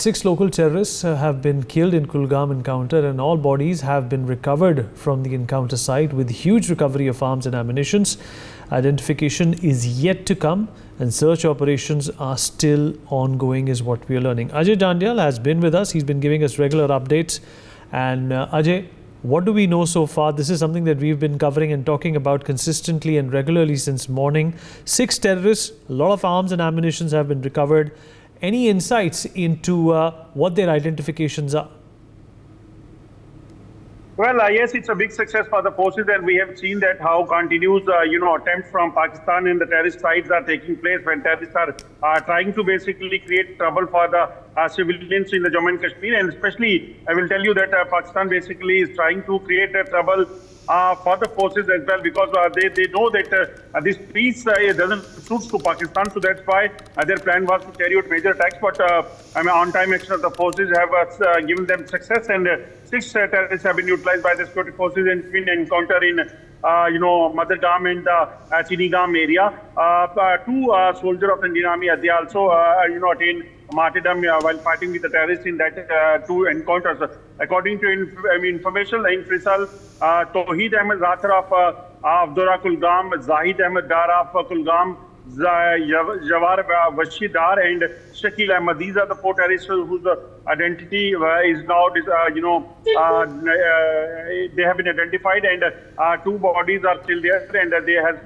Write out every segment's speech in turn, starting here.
6 local terrorists have been killed in Kulgam encounter, and all bodies have been recovered from the encounter site with huge recovery of arms and ammunitions. Identification is yet to come and search operations are still ongoing is what we are learning. Ajay Dandyal has been with us. He's been giving us regular updates. And Ajay, what do we know so far? This is something that we've been covering and talking about consistently and regularly since morning. 6 terrorists, a lot of arms and ammunitions have been recovered. Any insights into what their identifications are? Well, yes, it's a big success for the forces, and we have seen that how continuous, attempts from Pakistan and the terrorist sites are taking place when terrorists are trying to basically create trouble for the civilians in the Jammu and Kashmir. And especially, I will tell you that Pakistan basically is trying to create trouble for the forces as well, because they know that this peace doesn't suit to Pakistan. So that's why their plan was to carry out major attacks. But on-time action of the forces have given them success, and 6 terrorists have been utilized by the security forces in twin encounter in Madargam and the Chinigam area. 2 soldiers of the Indian Army, they also attained martyrdom while fighting with the terrorists in that 2 encounters. According to information in Faisal, Tawheed Ahmed Zathar of Avdora Kulgam, Zahid Ahmed Dar of Kulgam, Jawar Washi Dar and Shakil Ahmed. These are the 4 terrorists whose identity is now, they have been identified, and 2 bodies are still there, and they have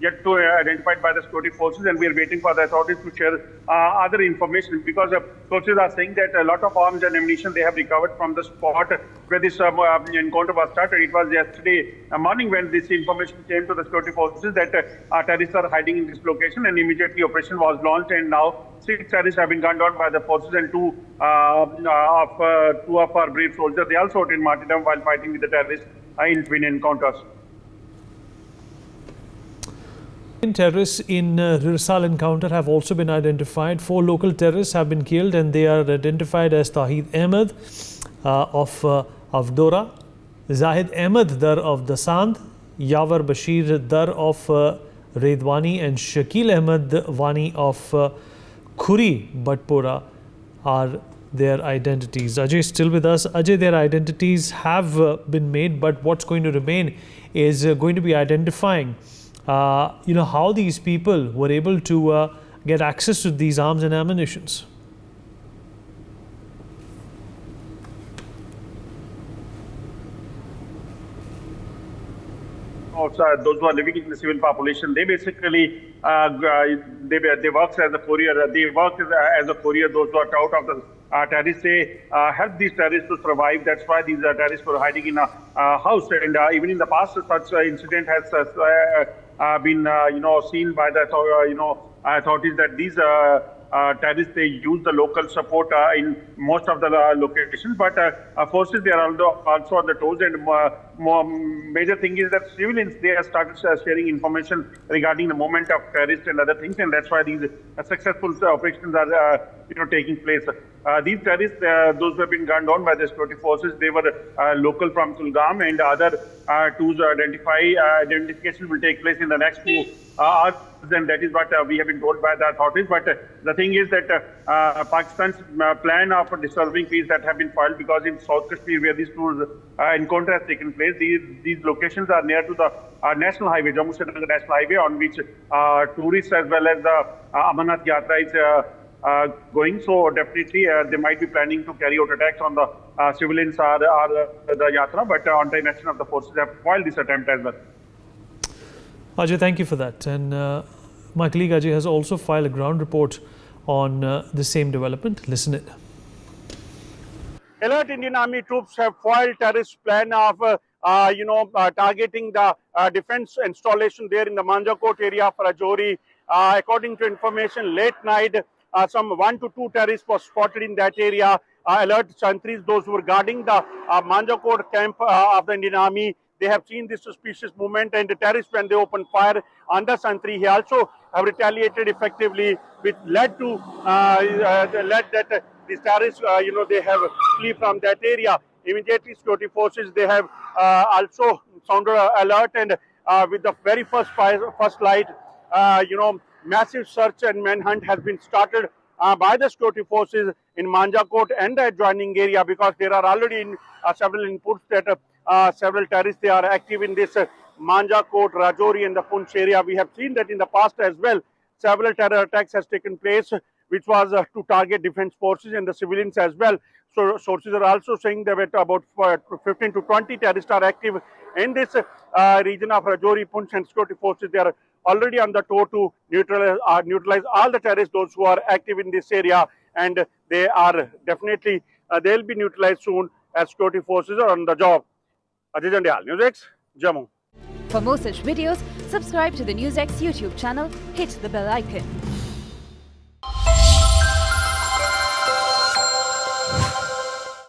yet to identified by the security forces, and we are waiting for the authorities to share other information, because sources are saying that a lot of arms and ammunition they have recovered from the spot where this encounter was started. It was yesterday morning when this information came to the security forces that terrorists are hiding in this location, and immediately operation was launched, and now 6 terrorists have been gunned down by the forces, and 2 of our brave soldiers, they also attained martyrdom while fighting with the terrorists in twin encounters. Terrorists in Rirsal encounter have also been identified. 4 local terrorists have been killed, and they are identified as Tawheed Ahmed of Avdora, Zahid Ahmed Dar of Dasand, Yawar Bashir Dar of Redwani, and Shakil Ahmed Wani of Khuri Bhatpora are their identities. Ajay is still with us. Ajay, their identities have been made, but what's going to remain is going to be identifying how these people were able to get access to these arms and ammunitions. Those who are living in the civil population, they basically they work as a courier. They work as a courier. Those who are out of the terrorists, they help these terrorists to survive. That's why these terrorists were hiding in a house. And even in the past, such incident has been seen by the authorities that these terrorists, they use the local support in most of the locations, but forces, they are also on the toes, and major thing is that civilians, they have started sharing information regarding the movement of terrorists and other things, and that's why these successful operations are taking place. These terrorists, those who have been gunned down by the security forces, they were local from Kulgam, and other two's identification will take place in the next 2 hours, and that is what we have been told by the authorities. But the thing is that Pakistan's plan of disturbing peace that have been filed, because in South Kashmir, where these 2 encounter has taken place, these locations are near to the national highway, Jammu-Srinagar national highway, on which tourists as well as the Amarnath Yatra is going. So definitely they might be planning to carry out attacks on the civilians or the Yatra, but on-time action of the forces have foiled this attempt as well. Ajay, thank you for that. And my colleague Ajay has also filed a ground report on the same development. Listen in. Alert Indian Army troops have foiled terrorist plan of targeting the defense installation there in the Manjakot area of Rajouri. According to information, late night, some 1 to 2 terrorists were spotted in that area. Alert sentries, those who were guarding the Manjakot camp of the Indian Army, they have seen this suspicious movement, and the terrorists, when they opened fire on the sentry, he also have retaliated effectively, which led to that these terrorists, they have flee from that area. Immediately, security forces, they have also sounded alert, and with the very first light, massive search and manhunt has been started by the security forces in Manjakot and the adjoining area, because there are already several inputs that several terrorists they are active in this Manjakot, Rajouri and the Punch area. We have seen that in the past as well, several terror attacks has taken place, which was to target defense forces and the civilians as well. So sources are also saying that about 15 to 20 terrorists are active in this region of Rajouri, Punch, and security forces. They are already on the tour to neutralize all the terrorists, those who are active in this area, and they are definitely they'll be neutralized soon as security forces are on the job. Ajay Jandial, NewsX, Jammu. For more such videos, subscribe to the NewsX YouTube channel, hit the bell icon.